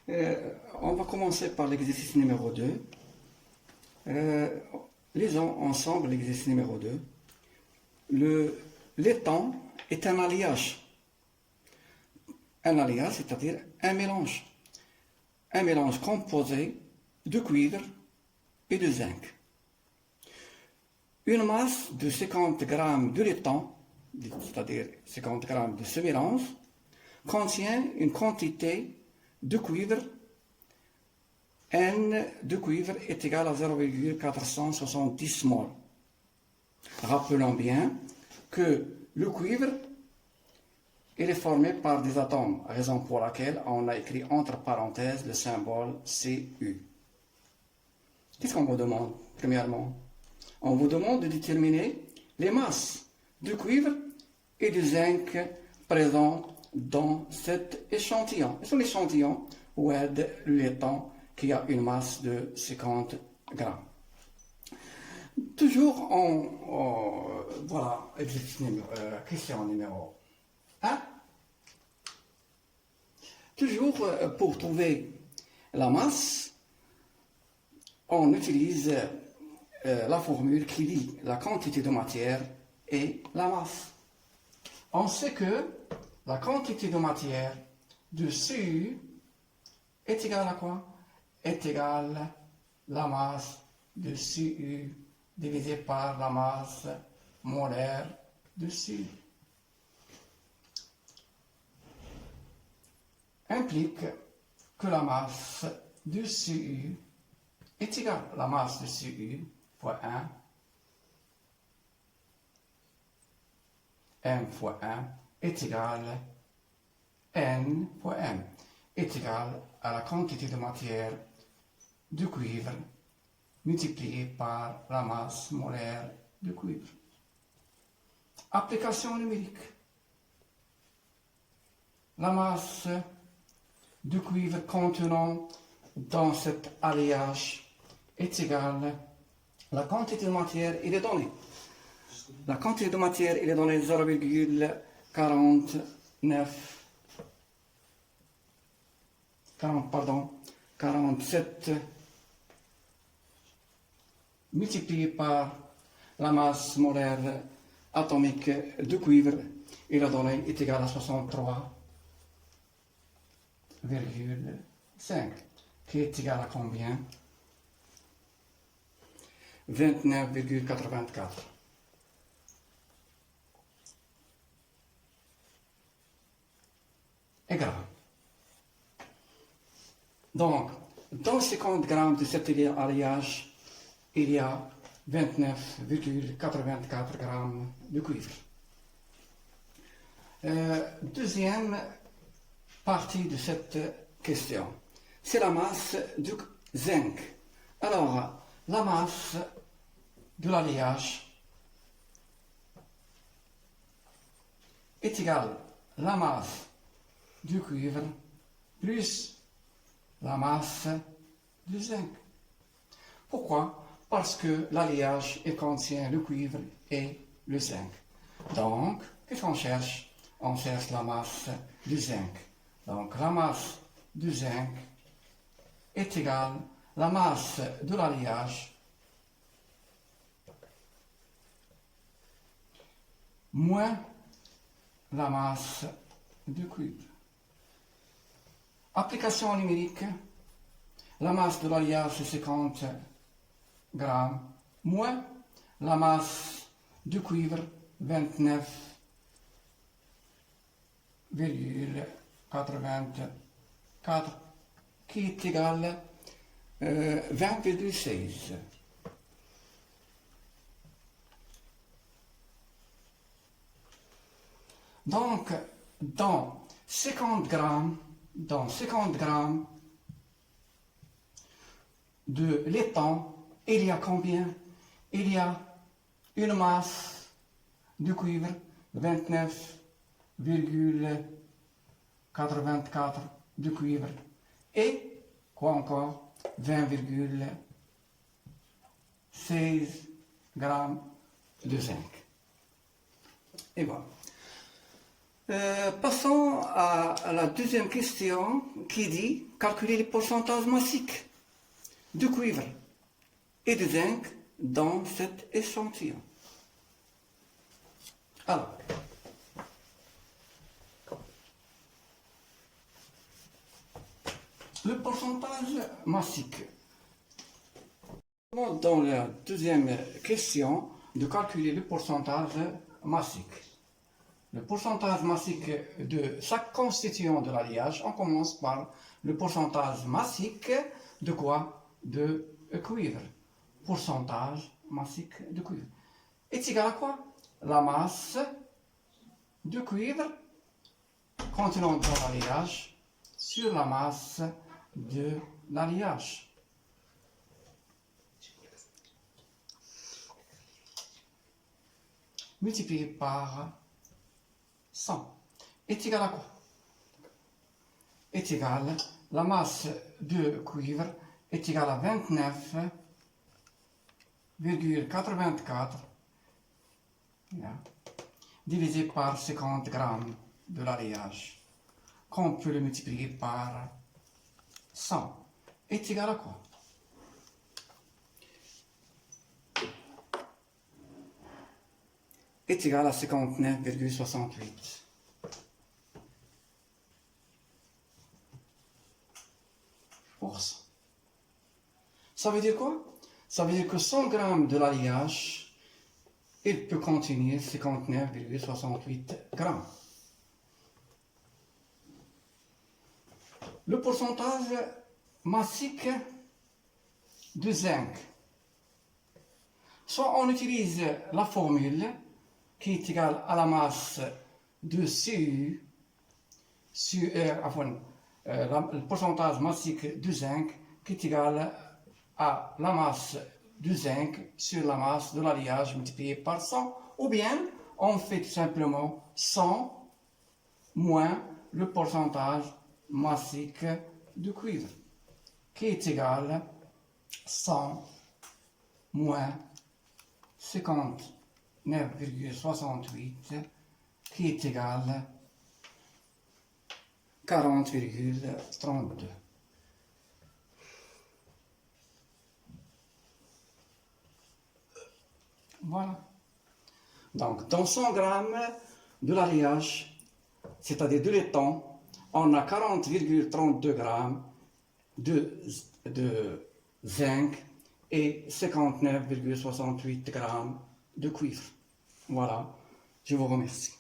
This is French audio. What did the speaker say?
On va commencer par l'exercice numéro 2. Lisons ensemble l'exercice numéro 2. L'étang est un alliage. Un alliage, c'est-à-dire un mélange. Un mélange composé de cuivre et de zinc. Une masse de 50 grammes de l'étang, c'est-à-dire 50 grammes de ce mélange, contient une quantité de cuivre. N de cuivre est égal à 0,470 mol. Rappelons bien que le cuivre il est formé par des atomes, raison pour laquelle on a écrit entre parenthèses le symbole Cu. Qu'est-ce qu'on vous demande, premièrement? On vous demande de déterminer les masses de cuivre et de zinc présents dans cet échantillon. C'est l'échantillon WED l'étang qui a une masse de 50 grammes. Toujours voilà, question numéro 1. Toujours pour trouver la masse, on utilise la formule qui lie la quantité de matière et la masse. On sait que la quantité de matière de Cu est égale à quoi? Est égale à la masse de Cu divisé par la masse molaire de Cu. Implique que la masse de Cu est égale à la masse de Cu fois 1, m fois 1 est égal à n fois m, est égal à la quantité de matière de cuivre multipliée par la masse molaire de cuivre. Application numérique. La masse de cuivre contenant dans cet alliage est égale à la quantité de matière, il est donné. La quantité de matière, il est donné 47 multiplié par la masse molaire atomique de cuivre, il est donné est égal à 63,5, qui est égal à combien? 29,84. Est grave. Donc, dans 50 grammes de cet alliage, il y a 29,84 grammes de cuivre. Deuxième partie de cette question, c'est la masse du zinc. Alors, la masse de l'alliage est égale à la masse du cuivre plus la masse du zinc. Pourquoi? Parce que l'alliage contient le cuivre et le zinc. Donc, qu'est-ce qu'on cherche? On cherche la masse du zinc. Donc, la masse du zinc est égale à la masse de l'alliage moins la masse du cuivre. Application numérique, la masse de l'alliage c'est 50 grammes moins la masse du cuivre 29,84 qui est égal à 20,16. Donc, dans 50 grammes de l'étang, il y a combien? Il y a une masse de cuivre, 29,84 de cuivre, et quoi encore? 20,16 grammes de zinc. Et voilà. Passons à la deuxième question qui dit calculer les pourcentages massiques de cuivre et de zinc dans cet échantillon. Alors, le pourcentage massique. Dans la deuxième question, de calculer le pourcentage massique. Le pourcentage massique de chaque constituant de l'alliage, on commence par le pourcentage massique de quoi? De cuivre. Pourcentage massique de cuivre. Est égal à quoi? La masse de cuivre contenant dans l'alliage sur la masse de l'alliage. Multiplié par 100 est égal à quoi? Est égal, la masse de cuivre est égale à 29,84 divisé par 50 grammes de l'alliage, qu'on peut le multiplier par 100, est égal à quoi? Est égal à 59,68. Ça veut dire quoi? Ça veut dire que 100 grammes de l'alliage, il peut contenir 59,68 grammes. Le pourcentage massique de zinc. Soit on utilise la formule qui est égale à la masse de Cu sur le pourcentage massique de zinc qui est égal à la masse du zinc sur la masse de l'alliage multiplié par 100, ou bien on fait tout simplement 100 moins le pourcentage massique de cuivre qui est égal à 100 moins 59,68 qui est égal à 40,32. Voilà. Donc, dans 100 grammes de l'alliage, c'est-à-dire de laiton, on a 40,32 grammes de zinc et 59,68 grammes de cuivre. Voilà, je vous remercie.